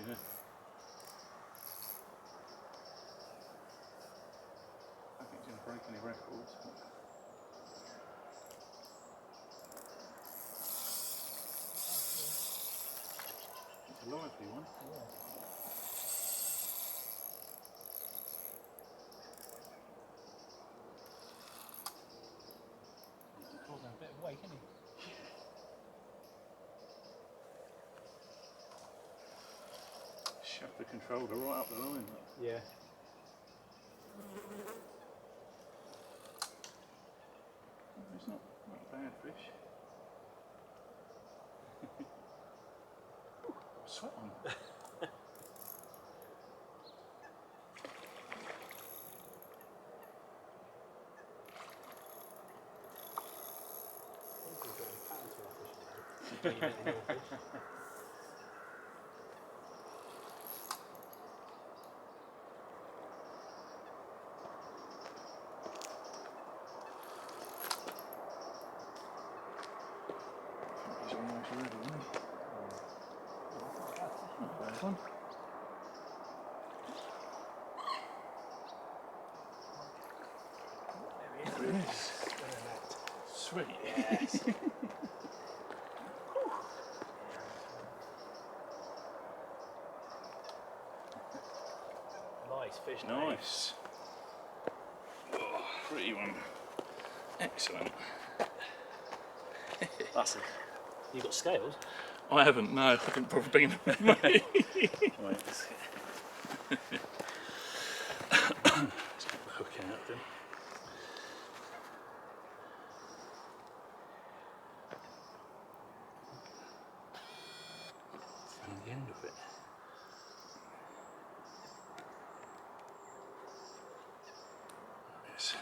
Yeah. I don't think it's going to break any records. But... It's a lively one. Yeah. He's causing a bit of wake, isn't he? Shut the controller right up the line. Yeah. It's not a bad fish. Ooh, sweat on. He's almost ready, isn't he? Not a bad one. There he is. Sweet. Yes. Nice fish. Nice. Oh, pretty one. Excellent. That's it. You got scales? I haven't, no. I haven't probably been with me. Right. Let's get the hook out then. Find the end of it. Yes.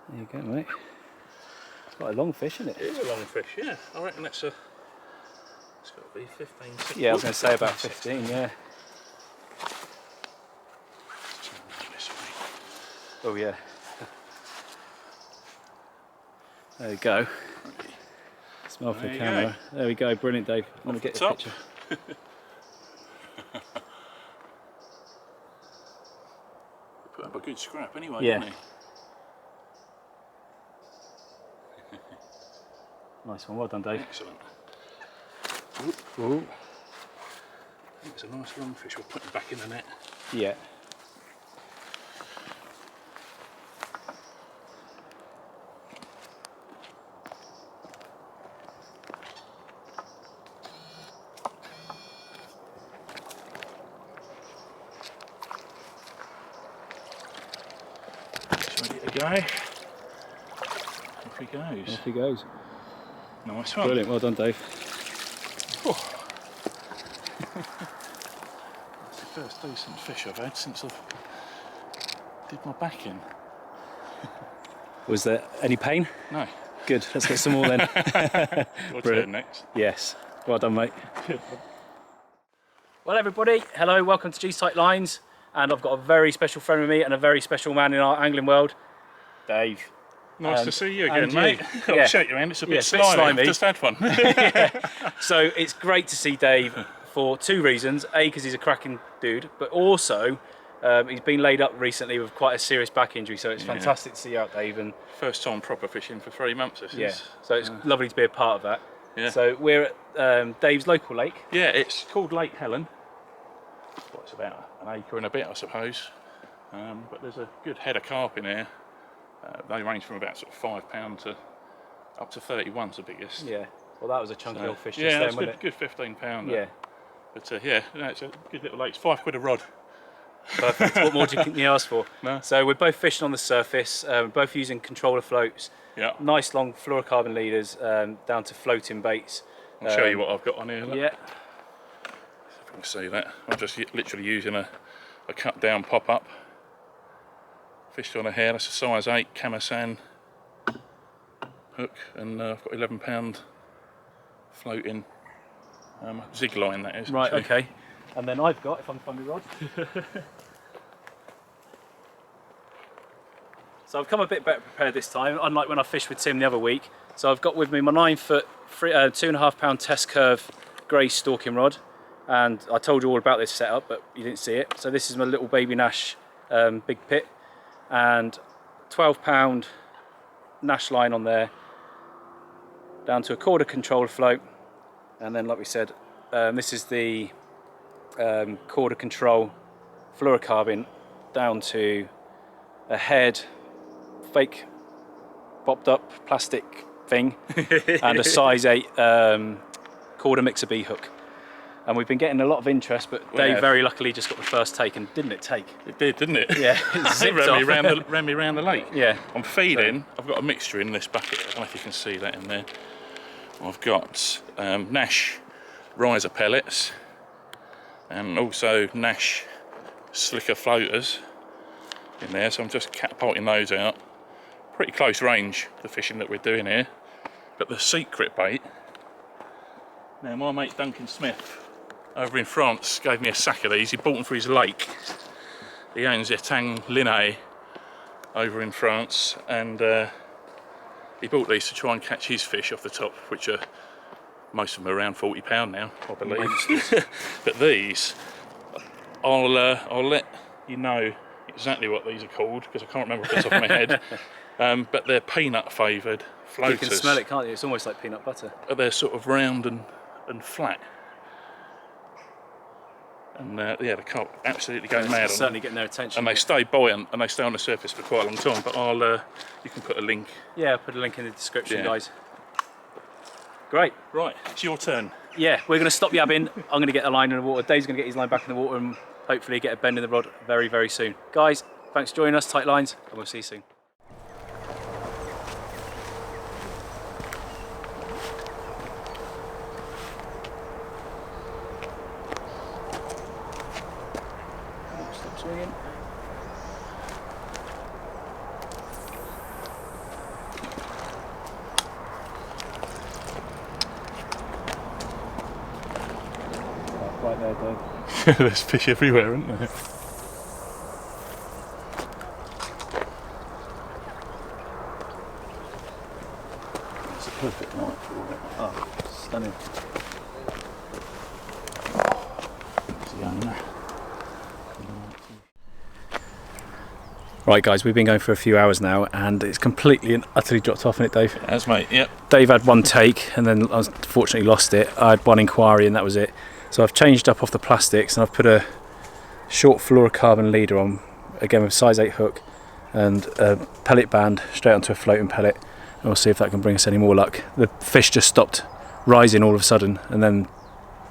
There you go, mate. It's quite a long fish, isn't it? It is a long fish, yeah. I reckon it's got to be 15, 16. Yeah, I was going to say about 15, yeah. This way. Oh, yeah. There you go. Smell for There the you camera. There we go, brilliant, Dave. Let me get your top. picture. Put up a good scrap anyway, Yeah. didn't he? Nice one, well done, Dave. Excellent. Ooh. It's a nice long fish. We'll put him back in the net. Yeah. It's ready to go. Off he goes. Off he goes. Nice one. Brilliant, well done, Dave. Oh. That's the first decent fish I've had since I've did my back in. Was there any pain? No. Good, let's get some more then. Your Brilliant. turn next. Yes, well done, mate. Well, everybody, hello, welcome to Tite Lines, and I've got a very special friend with me and a very special man in our angling world, Dave. Nice to see you again, and mate. you. I'll Yeah. shake your hand, it's a bit Yeah, it's a bit slimy. slimy. I've just had one. So it's great to see Dave for two reasons. A, because he's a cracking dude, but also he's been laid up recently with quite a serious back injury, so it's fantastic to see you out, Dave. And First time proper fishing for 3 months, this yeah, is. so it's lovely to be a part of that. Yeah. So we're at Dave's local lake. Yeah, it's called Lake Helen. Well, it's about an acre and a bit, I suppose. But there's a good head of carp in here. They range from about sort of £5 to up to 31's the biggest. Yeah, well that was a chunky little fish just yeah, then, it's wasn't good, it? good 15 pounder. Yeah, But yeah, no, it's a good little lake. It's £5 a rod. perfect. What more can you ask for? No. So we're both fishing on the surface, both using controller floats. Yeah. Nice long fluorocarbon leaders down to floating baits. I'll show you what I've got on here. Look. Yeah. If you can see that. I'm just literally using a cut down pop up. Fished on a hair, that's a size 8 Camasan hook, and I've got 11 floating zig line, that is. Right, actually. okay. And then I've got, if I can find my rod. So I've come a bit better prepared this time, unlike when I fished with Tim the other week. So I've got with me my 9 foot, 2.5 pound test curve grey stalking rod. and I told you all about this setup, but you didn't see it. So this is my little baby Nash big pit, and 12-pound Nash line on there, down to a quarter control float, and then like we said, this is the quarter control fluorocarbon down to a head, fake bopped up plastic thing, and a size 8 quarter mixer B hook. And we've been getting a lot of interest, but Dave very luckily just got the first take, and didn't it take? It did, didn't it? Yeah, it zipped off. ran me round the lake. Yeah. I'm feeding, I've got a mixture in this bucket, I don't know if you can see that in there. I've got Nash riser pellets, and also Nash slicker floaters in there, so I'm just catapulting those out. Pretty close range, the fishing that we're doing here. But the secret bait, now my mate Duncan Smith over in France gave me a sack of these. He bought them for his lake. He owns Etang Linné over in France, and he bought these to try and catch his fish off the top, which are, most of them are around £40 now, I believe. But these, I'll let you know exactly what these are called, because I can't remember off the top of my head. But they're peanut favoured floaters. You can smell it, can't you? It's almost like peanut butter. They're sort of round and flat. And yeah, the carp absolutely go mad on certainly them. getting their attention. And they stay buoyant, and they stay on the surface for quite a long time. But you can put a link. Yeah, I'll put a link in the description, guys. Great. Right, it's your turn. Yeah, we're going to stop yabbing. I'm going to get the line in the water. Dave's going to get his line back in the water, and hopefully get a bend in the rod very, very soon. Guys, thanks for joining us, Tight Lines, and we'll see you soon. Stop swinging. Right there, Dave. There's fish everywhere, aren't there? It's a perfect night for it. Oh, stunning. It's a young. Right guys, we've been going for a few hours now, and it's completely and utterly dropped off, isn't it, Dave? That's mate, yep. Dave had one take and then unfortunately lost it. I had one inquiry and that was it. So I've changed up off the plastics, and I've put a short fluorocarbon leader on, again with size 8 hook, and a pellet band straight onto a floating pellet, and we'll see if that can bring us any more luck. The fish just stopped rising all of a sudden, and then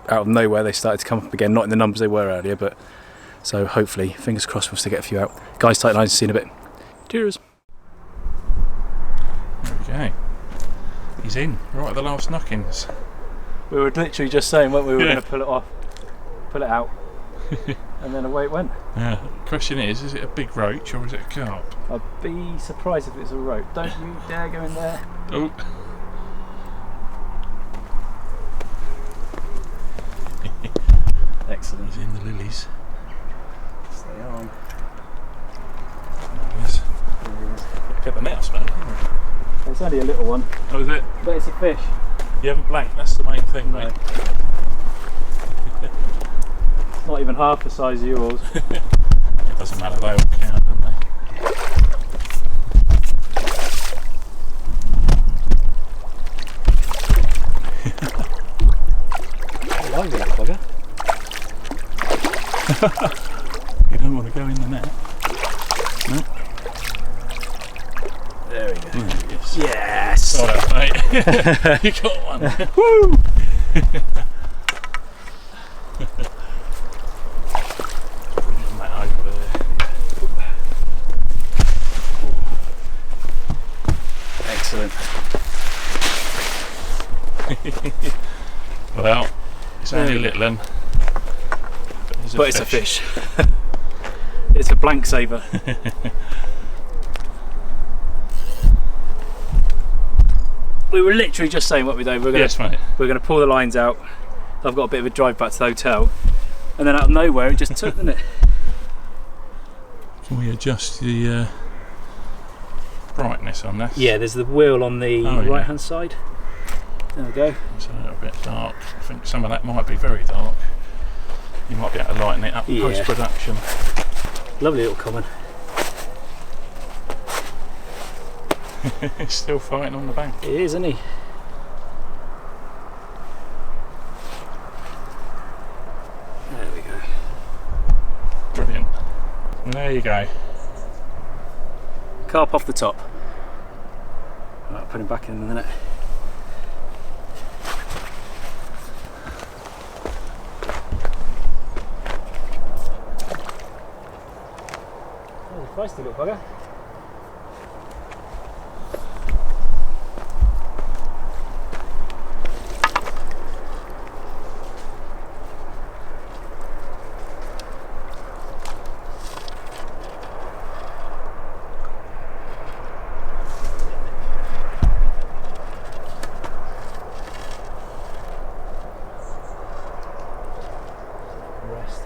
out of nowhere they started to come up again, not in the numbers they were earlier, but so hopefully, fingers crossed, we'll still get a few out. Guys, Tight Lines, see you in a bit. Cheers. Okay. He's in, right at the last knockings. We were literally just saying, weren't we, we were going to pull it off, pull it out, and then away it went. Yeah. Question is it a big roach or is it a carp? I'd be surprised if it's a rope. Don't you dare go in there. Oh. Excellent. He's in the lilies. Stay on. There he is. Get the net, man. It's only a little one. Oh, is it? But it's a fish. You haven't blanked, that's the main thing, No. mate. It's not even half the size of yours. It doesn't matter, they all count, don't they? Oh, you little bugger. You don't want to go in the net. No? There we go. Yes. Yes! Well done, mate. You got one. Woo! That over there. Excellent. Well, it's only a little one. But it's a fish. It's a blank saver. We were literally just saying what we're doing. Yes, mate. We're going to pull the lines out. I've got a bit of a drive back to the hotel, and then out of nowhere it just took, didn't it? Can we adjust the brightness on this? Yeah, there's the wheel on the right hand side. There we go. It's a little bit dark. I think some of that might be very dark. You might be able to lighten it up post-production. Lovely little common. He's still fighting on the bank. He is, isn't he? There we go. Brilliant. And there you go. Carp off the top. Right, put him back in a minute. Oh, feisty little bugger. Rest.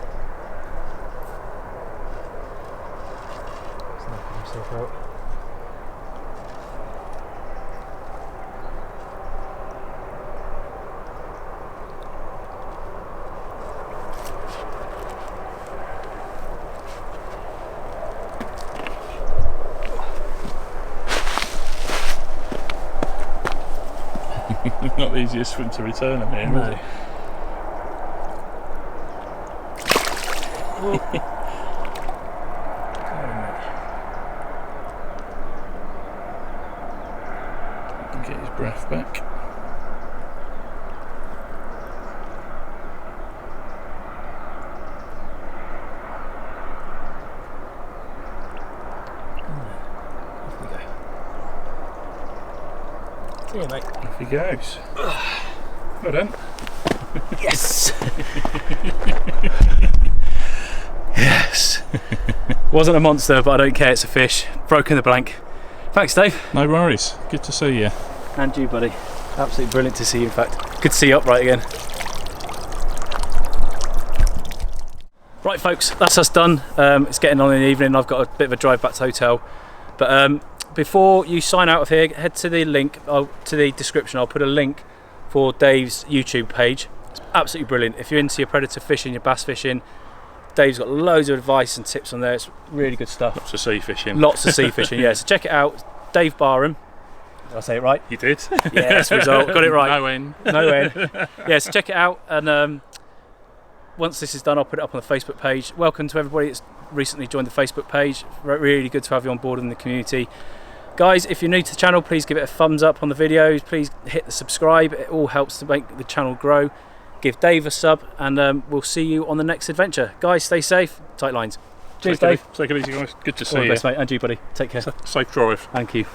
He's knocking himself out. Not the easiest for him to return him here, is it? Get his breath back. See you, mate. Off he goes. Well done. Yes! Yes! Wasn't a monster, but I don't care, it's a fish. Broken the blank. Thanks, Dave. No worries. Good to see you. And you, buddy. Absolutely brilliant to see you, in fact. Good to see you upright again. Right, folks, that's us done. It's getting on in the evening. I've got a bit of a drive back to the hotel. But before you sign out of here, head to the link, to the description. I'll put a link for Dave's YouTube page. It's absolutely brilliant. If you're into your predator fishing, your bass fishing, Dave's got loads of advice and tips on there. It's really good stuff. Lots of sea fishing. Lots of sea fishing, yeah. So check it out. Dave Barham. Did I say it right? You did. Yeah, that's the result. Got it right. No win. No win. Yeah, so check it out. And once this is done, I'll put it up on the Facebook page. Welcome to everybody that's recently joined the Facebook page. Really good to have you on board in the community. Guys, if you're new to the channel, please give it a thumbs up on the videos. Please hit the subscribe. It all helps to make the channel grow. Give Dave a sub, and we'll see you on the next adventure. Guys, stay safe. Tight lines. Cheers, Dave. Take it easy, guys. Good to see All the you. best, mate. And you, buddy. Take care. Safe drive. Thank you.